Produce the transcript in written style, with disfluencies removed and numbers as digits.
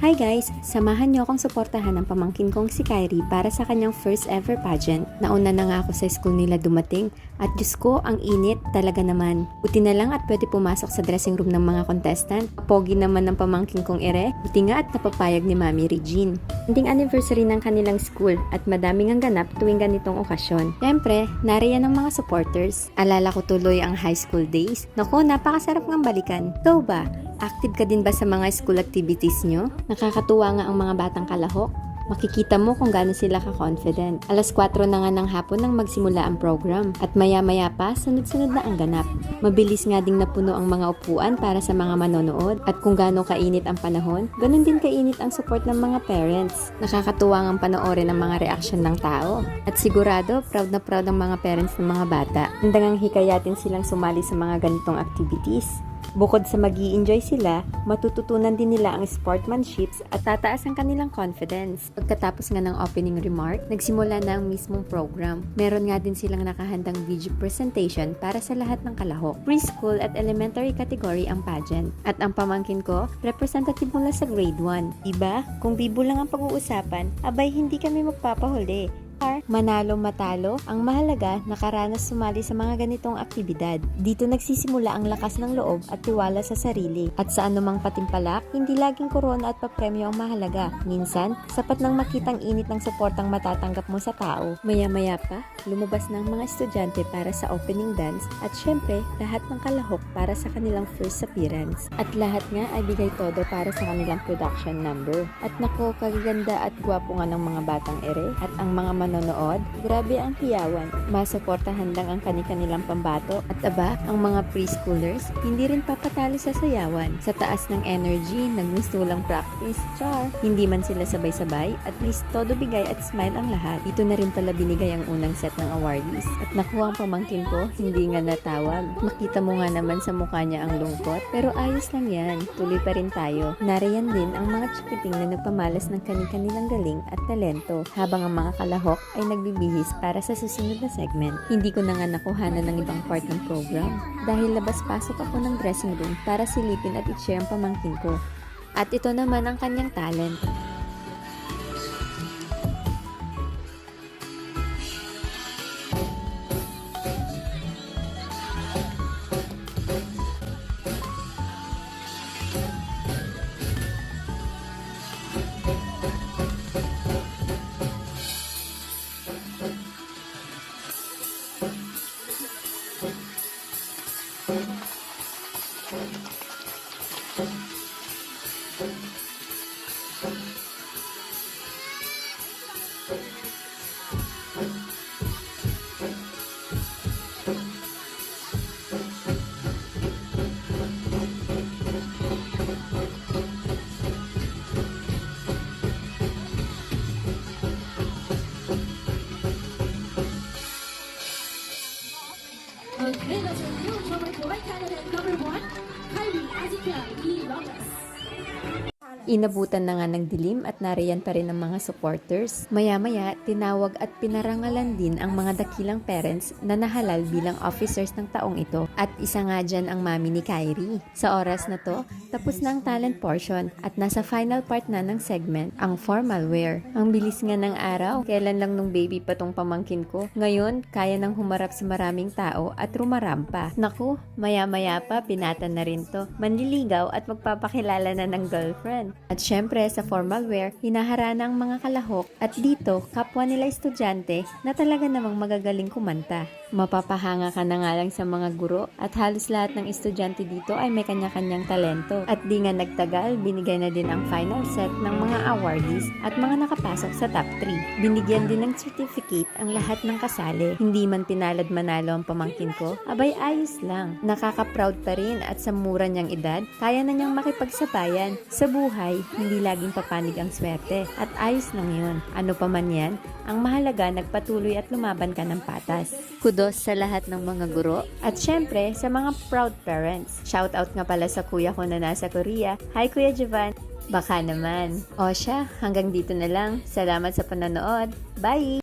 Hi guys! Samahan niyo akong suportahan ng pamangkin kong si Kyrie para sa kanyang first ever pageant. Nauna na nga ako sa school nila dumating at Diyos ko, ang init talaga naman. Buti na lang at pwede pumasok sa dressing room ng mga contestant. Pogi naman ng pamangkin kong ere. Buti nga at napapayag ni Mami Regine. Ending anniversary ng kanilang school at madaming ang ganap tuwing ganitong okasyon. Siyempre, nariyan ang mga supporters. Alala ko tuloy ang high school days. Naku, napakasarap ng balikan. Ikaw ba? Active ka din ba sa mga school activities nyo? Nakakatuwa nga ang mga batang kalahok. Makikita mo kung gaano sila ka-confident. 4:00 na nga ng hapon nang magsimula ang program. At maya-maya pa, sunod-sunod na ang ganap. Mabilis nga ding napuno ang mga upuan para sa mga manonood. At kung gaano kainit ang panahon, ganun din kainit ang support ng mga parents. Nakakatuwa ang panoorin ang mga reaksyon ng tao. At sigurado, proud na proud ang mga parents ng mga bata. Handang hikayatin silang sumali sa mga ganitong activities. Bukod sa mag-i-enjoy sila, matututunan din nila ang sportsmanships at tataas ang kanilang confidence. Pagkatapos nga ng opening remark, nagsimula na ang mismong program. Meron nga din silang nakahandang video presentation para sa lahat ng kalahok. Preschool at elementary category ang pageant. At ang pamangkin ko, representative mula sa grade 1. Diba? Kung bibo lang ang pag-uusapan, abay hindi kami magpapahuli. Manalo matalo, ang mahalaga nakaranas sumali sa mga ganitong aktibidad. Dito nagsisimula ang lakas ng loob at tiwala sa sarili. At sa anumang patimpalak, hindi laging korona at papremyo ang mahalaga. Minsan, sapat nang makitang init ng suportang matatanggap mo sa tao. Maya-maya pa, lumabas na ang mga estudyante para sa opening dance at syempre, lahat ng kalahok para sa kanilang first appearance. At lahat nga ay bigay todo para sa kanilang production number. At nako, kagaganda at gwapo nga ng mga batang ere at ang mga manonood, grabe ang hiyawan. Masuportahan lang ang kanilang pambato at aba, ang mga preschoolers, hindi rin papatalo sa sayawan. Sa taas ng energy, nagmistulang practice, char. Hindi man sila sabay-sabay, at least todo bigay at smile ang lahat. Dito na rin pala binigay ang unang set ng awardees. At nakuha ang pamangkin ko, hindi nga natawag. Makita mo nga naman sa mukha niya ang lungkot, pero ayos lang yan. Tuloy pa rin tayo. Nariyan din ang mga chikiting na nagpamalas ng kanilang galing at talento, habang ang mga kalahok ay nagbibihis para sa susunod na segment. Hindi ko na nga nakuhanan ng ibang part ng program dahil labas-pasok ako ng dressing room para silipin at i-share ang pamangkin ko. At ito naman ang kanyang talent. Okay, let's review number 4 candidate number 1, Kylie Azika E. Lopez. Inabutan na nga ng dilim at nariyan pa rin ang mga supporters. Maya-maya, tinawag at pinarangalan din ang mga dakilang parents na nahalal bilang officers ng taong ito. At isa nga dyan ang mami ni Kyrie. Sa oras na to, tapos na ang talent portion at nasa final part na ng segment, ang formal wear. Ang bilis nga ng araw, kailan lang nung baby pa tong pamangkin ko. Ngayon, kaya nang humarap sa maraming tao at rumarampa. Naku, maya-maya pa, pinatan na rin to. Manliligaw at magpapakilala na ng girlfriend. At syempre, sa formal wear, hinaharana ang mga kalahok at dito, kapwa nila estudyante na talaga namang magagaling kumanta. Mapapahanga ka na nga lang sa mga guro at halos lahat ng estudyante dito ay may kanya-kanyang talento. At di nga nagtagal, binigay na din ang final set ng mga awardees at mga nakapasok sa top 3. Binigyan din ng certificate ang lahat ng kasali. Hindi man pinalad manalo ang pamangkin ko, abay ayos lang. Nakaka-proud pa rin at sa mura niyang edad, kaya na niyang makipagsabayan. Sa buhay, hindi laging papanig ang swerte at ayos lang yun. Ano pa man yan, ang mahalaga nagpatuloy at lumaban ka ng patas. Kudos sa lahat ng mga guro at syempre sa mga proud parents. Shoutout nga pala sa kuya ko na nasa Korea. Hi Kuya Jovan! Baka naman. O siya, hanggang dito na lang. Salamat sa panonood. Bye!